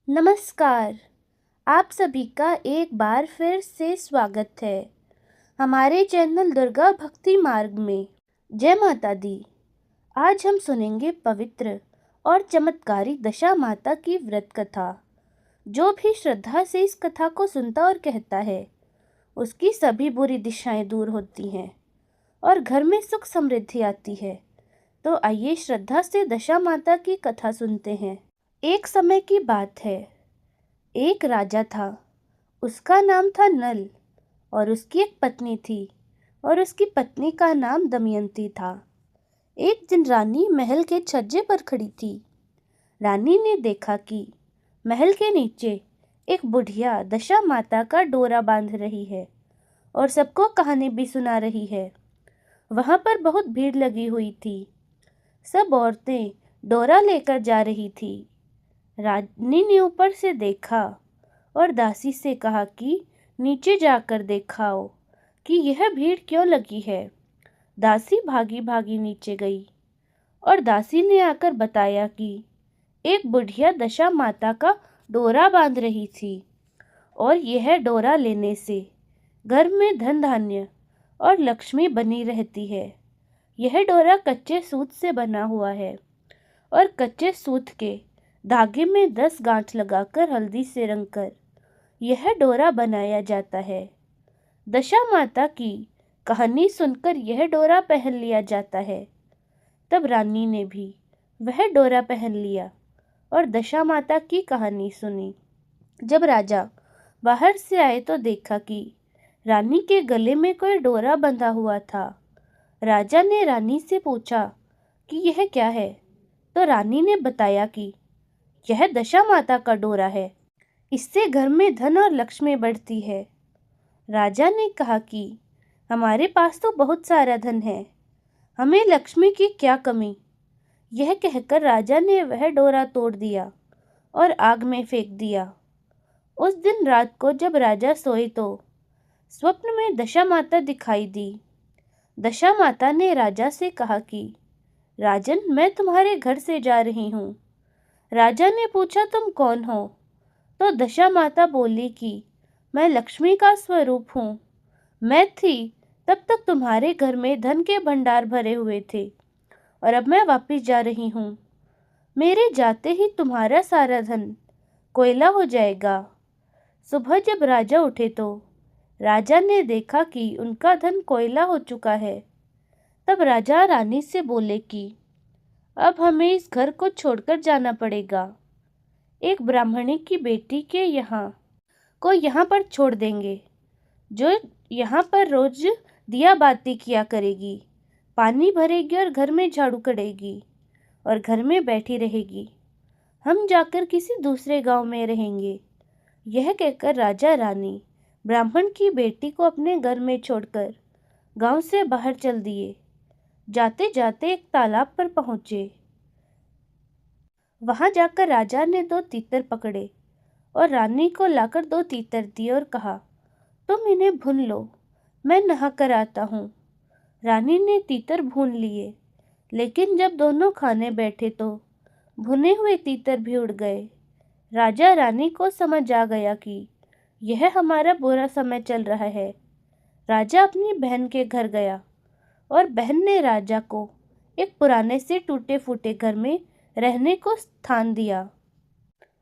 नमस्कार। आप सभी का एक बार फिर से स्वागत है हमारे चैनल दुर्गा भक्ति मार्ग में। जय माता दी। आज हम सुनेंगे पवित्र और चमत्कारी दशा माता की व्रत कथा। जो भी श्रद्धा से इस कथा को सुनता और कहता है उसकी सभी बुरी दिशाएं दूर होती हैं और घर में सुख समृद्धि आती है। तो आइए श्रद्धा से दशा माता की कथा सुनते हैं। एक समय की बात है, एक राजा था। उसका नाम था नल और उसकी एक पत्नी थी और उसकी पत्नी का नाम दमयंती था। एक दिन रानी महल के छज्जे पर खड़ी थी। रानी ने देखा कि महल के नीचे एक बुढ़िया दशा माता का डोरा बांध रही है और सबको कहानी भी सुना रही है। वहां पर बहुत भीड़ लगी हुई थी। सब औरतें डोरा लेकर जा रही थी। रानी ने ऊपर से देखा और दासी से कहा कि नीचे जाकर दिखाओ कि यह भीड़ क्यों लगी है। दासी भागी भागी नीचे गई और दासी ने आकर बताया कि एक बुढ़िया दशा माता का डोरा बांध रही थी और यह डोरा लेने से घर में धन धान्य और लक्ष्मी बनी रहती है। यह डोरा कच्चे सूत से बना हुआ है और कच्चे सूत के धागे में 10 गांठ लगाकर हल्दी से रंगकर यह डोरा बनाया जाता है। दशा माता की कहानी सुनकर यह डोरा पहन लिया जाता है। तब रानी ने भी वह डोरा पहन लिया और दशा माता की कहानी सुनी। जब राजा बाहर से आए तो देखा कि रानी के गले में कोई डोरा बंधा हुआ था। राजा ने रानी से पूछा कि यह क्या है, तो रानी ने बताया कि यह दशा माता का डोरा है, इससे घर में धन और लक्ष्मी बढ़ती है। राजा ने कहा कि हमारे पास तो बहुत सारा धन है, हमें लक्ष्मी की क्या कमी। यह कहकर राजा ने वह डोरा तोड़ दिया और आग में फेंक दिया। उस दिन रात को जब राजा सोए तो स्वप्न में दशा माता दिखाई दी। दशा माता ने राजा से कहा कि राजन, मैं तुम्हारे घर से जा रही हूँ। राजा ने पूछा, तुम कौन हो? तो दशा माता बोली कि मैं लक्ष्मी का स्वरूप हूँ। मैं थी तब तक तुम्हारे घर में धन के भंडार भरे हुए थे और अब मैं वापस जा रही हूँ। मेरे जाते ही तुम्हारा सारा धन कोयला हो जाएगा। सुबह जब राजा उठे तो राजा ने देखा कि उनका धन कोयला हो चुका है। तब राजा रानी से बोले कि अब हमें इस घर को छोड़कर जाना पड़ेगा। एक ब्राह्मणी की बेटी के यहाँ पर छोड़ देंगे, जो यहाँ पर रोज दिया बाती किया करेगी, पानी भरेगी और घर में झाड़ू करेगी और घर में बैठी रहेगी। हम जाकर किसी दूसरे गांव में रहेंगे। यह कहकर राजा रानी ब्राह्मण की बेटी को अपने घर में छोड़कर गांव से बाहर चल दिए। जाते जाते एक तालाब पर पहुंचे। वहां जाकर राजा ने 2 तीतर पकड़े और रानी को लाकर 2 तीतर दिए और कहा, तुम इन्हें भून लो, मैं नहा कर आता हूँ। रानी ने तीतर भून लिए, लेकिन जब दोनों खाने बैठे तो भुने हुए तीतर भी उड़ गए। राजा रानी को समझ आ गया कि यह हमारा बुरा समय चल रहा है। राजा अपनी बहन के घर गया और बहन ने राजा को एक पुराने से टूटे फूटे घर में रहने को स्थान दिया।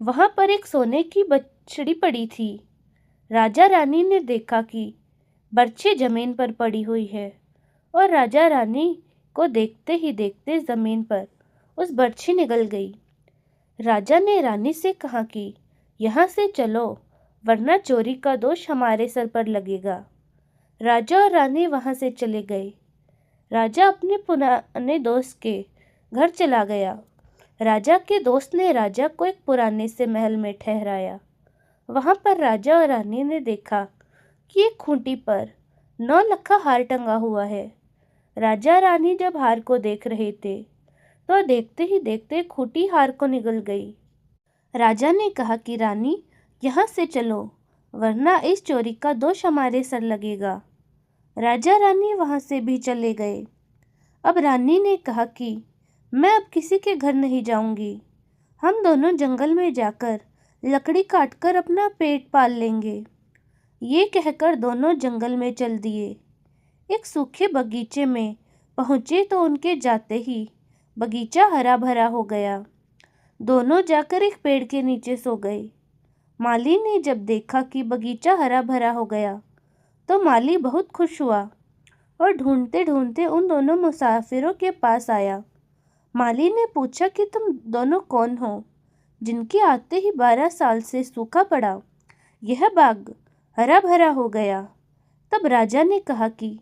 वहां पर एक सोने की बछड़ी पड़ी थी। राजा रानी ने देखा कि बर्छी जमीन पर पड़ी हुई है और राजा रानी को देखते ही देखते जमीन पर उस बर्छी निगल गई। राजा ने रानी से कहा कि यहाँ से चलो, वरना चोरी का दोष हमारे सर पर लगेगा। राजा और रानी वहां से चले गए। राजा अपने पुराने दोस्त के घर चला गया। राजा के दोस्त ने राजा को एक पुराने से महल में ठहराया। वहां पर राजा और रानी ने देखा कि एक खूंटी पर 9 लखा हार टंगा हुआ है। राजा रानी जब हार को देख रहे थे तो देखते ही देखते खूंटी हार को निगल गई। राजा ने कहा कि रानी, यहाँ से चलो, वरना इस चोरी का दोष हमारे सर लगेगा। राजा रानी वहां से भी चले गए। अब रानी ने कहा कि मैं अब किसी के घर नहीं जाऊंगी। हम दोनों जंगल में जाकर लकड़ी काटकर अपना पेट पाल लेंगे। ये कहकर दोनों जंगल में चल दिए। एक सूखे बगीचे में पहुँचे तो उनके जाते ही बगीचा हरा भरा हो गया। दोनों जाकर एक पेड़ के नीचे सो गए। माली ने जब देखा कि बगीचा हरा भरा हो गया तो माली बहुत खुश हुआ और ढूंढते ढूंढते उन दोनों मुसाफिरों के पास आया। माली ने पूछा कि तुम दोनों कौन हो जिनके आते ही 12 साल से सूखा पड़ा यह बाग हरा भरा हो गया। तब राजा ने कहा कि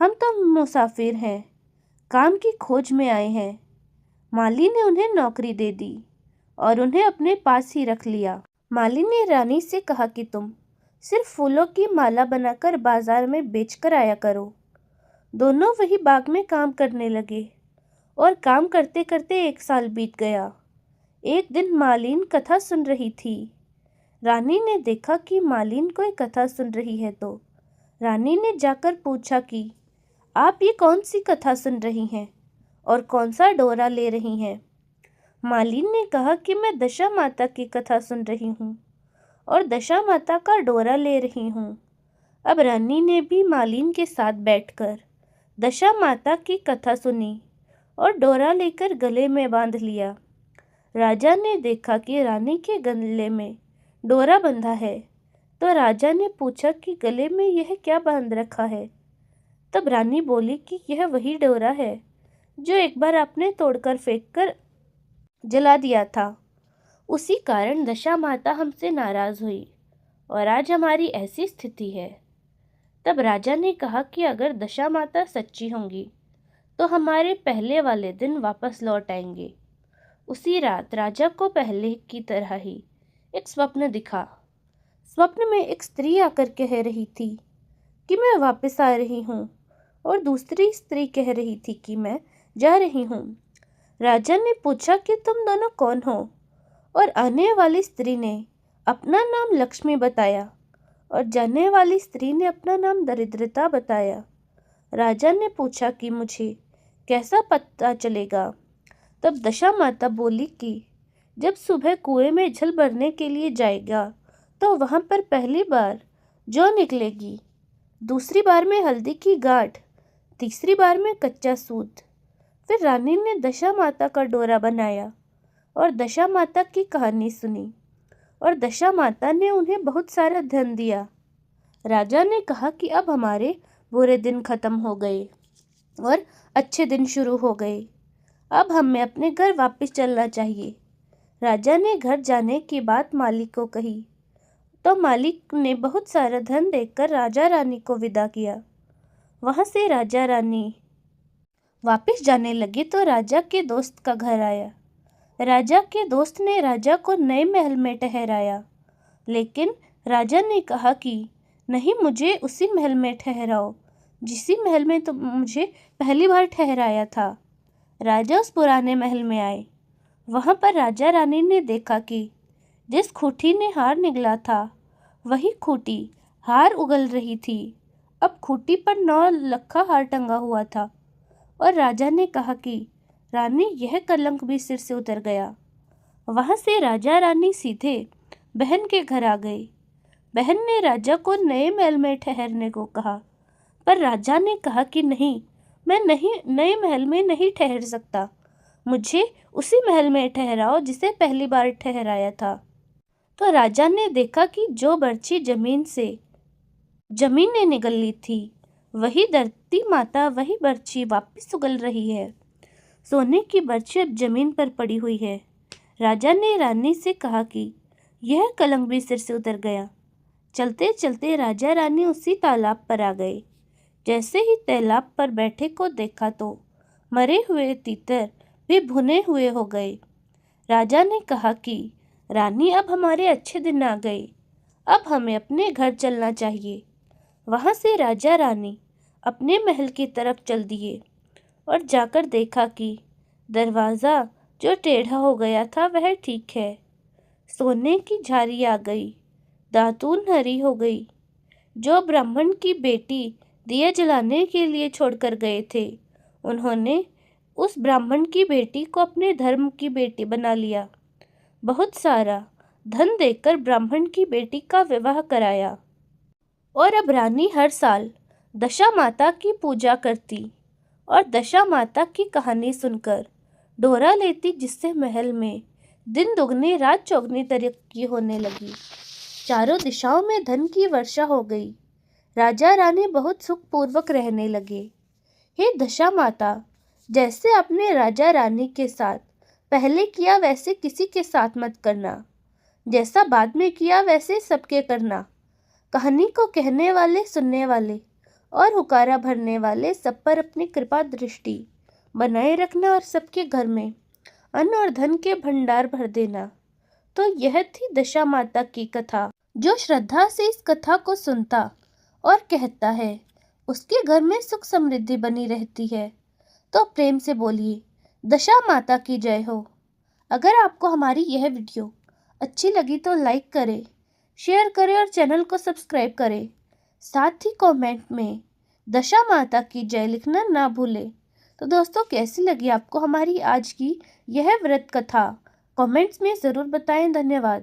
हम तो मुसाफिर हैं, काम की खोज में आए हैं। माली ने उन्हें नौकरी दे दी और उन्हें अपने पास ही रख लिया। माली ने रानी से कहा कि तुम सिर्फ फूलों की माला बनाकर बाजार में बेचकर आया करो। दोनों वही बाग में काम करने लगे और काम करते करते 1 साल बीत गया। एक दिन मालिन कथा सुन रही थी। रानी ने देखा कि मालिन कोई कथा सुन रही है तो रानी ने जाकर पूछा कि आप ये कौन सी कथा सुन रही हैं और कौन सा डोरा ले रही हैं। मालिन ने कहा कि मैं दशा माता की कथा सुन रही हूँ और दशा माता का डोरा ले रही हूँ। अब रानी ने भी मालिन के साथ बैठकर दशा माता की कथा सुनी और डोरा लेकर गले में बांध लिया। राजा ने देखा कि रानी के गले में डोरा बंधा है तो राजा ने पूछा कि गले में यह क्या बांध रखा है। तब रानी बोली कि यह वही डोरा है जो एक बार आपने तोड़कर फेंककर जला दिया था। उसी कारण दशा माता हमसे नाराज हुई और आज हमारी ऐसी स्थिति है। तब राजा ने कहा कि अगर दशा माता सच्ची होंगी तो हमारे पहले वाले दिन वापस लौट आएंगे। उसी रात राजा को पहले की तरह ही एक स्वप्न दिखा। स्वप्न में एक स्त्री आकर कह रही थी कि मैं वापस आ रही हूँ और दूसरी स्त्री कह रही थी कि मैं जा रही हूँ। राजा ने पूछा कि तुम दोनों कौन हो और आने वाली स्त्री ने अपना नाम लक्ष्मी बताया और जाने वाली स्त्री ने अपना नाम दरिद्रता बताया। राजा ने पूछा कि मुझे कैसा पता चलेगा। तब दशा माता बोली कि जब सुबह कुएं में जल भरने के लिए जाएगा तो वहाँ पर पहली बार जौ निकलेगी, दूसरी बार में हल्दी की गांठ, तीसरी बार में कच्चा सूत। फिर रानी ने दशा माता का डोरा बनाया और दशा माता की कहानी सुनी और दशा माता ने उन्हें बहुत सारा धन दिया। राजा ने कहा कि अब हमारे बुरे दिन खत्म हो गए और अच्छे दिन शुरू हो गए। अब हमें अपने घर वापस चलना चाहिए। राजा ने घर जाने की बात मालिक को कही तो मालिक ने बहुत सारा धन देकर राजा रानी को विदा किया। वहाँ से राजा रानी वापस जाने लगे तो राजा के दोस्त का घर आया। राजा के दोस्त ने राजा को नए महल में ठहराया, लेकिन राजा ने कहा कि नहीं, मुझे उसी महल में ठहराओ जिसी महल में तो मुझे पहली बार ठहराया था। राजा उस पुराने महल में आए। वहाँ पर राजा रानी ने देखा कि जिस खूंटी ने हार निगला था वही खूंटी हार उगल रही थी। अब खूंटी पर 9 लखा हार टंगा हुआ था और राजा ने कहा कि रानी, यह कलंक भी सिर से उतर गया। वहाँ से राजा रानी सीधे बहन के घर आ गए। बहन ने राजा को नए महल में ठहरने को कहा, पर राजा ने कहा कि नहीं, मैं नए महल में नहीं ठहर सकता, मुझे उसी महल में ठहराओ जिसे पहली बार ठहराया था। तो राजा ने देखा कि जो बर्छी जमीन ने निगल ली थी वही धरती माता वही बर्छी वापस उगल रही है। सोने की बर्छी अब जमीन पर पड़ी हुई है। राजा ने रानी से कहा कि यह कलंक भी सिर से उतर गया। चलते चलते राजा रानी उसी तालाब पर आ गए। जैसे ही तालाब पर बैठे को देखा तो मरे हुए तीतर भी भुने हुए हो गए। राजा ने कहा कि रानी, अब हमारे अच्छे दिन आ गए, अब हमें अपने घर चलना चाहिए। वहाँ से राजा रानी अपने महल की तरफ चल दिए और जाकर देखा कि दरवाज़ा जो टेढ़ा हो गया था वह ठीक है। सोने की झारी आ गई, दातून हरी हो गई। जो ब्राह्मण की बेटी दिया जलाने के लिए छोड़कर गए थे, उन्होंने उस ब्राह्मण की बेटी को अपने धर्म की बेटी बना लिया। बहुत सारा धन देकर ब्राह्मण की बेटी का विवाह कराया। और अब रानी हर साल दशा माता की पूजा करती और दशा माता की कहानी सुनकर डोरा लेती, जिससे महल में दिन दुगनी रात चौगनी तरक्की होने लगी। चारों दिशाओं में धन की वर्षा हो गई। राजा रानी बहुत सुखपूर्वक रहने लगे। हे दशा माता, जैसे अपने राजा रानी के साथ पहले किया वैसे किसी के साथ मत करना, जैसा बाद में किया वैसे सबके करना। कहानी को कहने वाले, सुनने वाले और हुकारा भरने वाले सब पर अपनी कृपा दृष्टि बनाए रखना और सबके घर में अन्न और धन के भंडार भर देना। तो यह थी दशा माता की कथा। जो श्रद्धा से इस कथा को सुनता और कहता है, उसके घर में सुख समृद्धि बनी रहती है। तो प्रेम से बोलिए, दशा माता की जय हो। अगर आपको हमारी यह वीडियो अच्छी लगी तो लाइक करें, शेयर करें और चैनल को सब्सक्राइब करें। साथ ही कमेंट में दशा माता की जय लिखना ना भूलें। तो दोस्तों, कैसी लगी आपको हमारी आज की यह व्रत कथा? कमेंट्स में ज़रूर बताएं। धन्यवाद।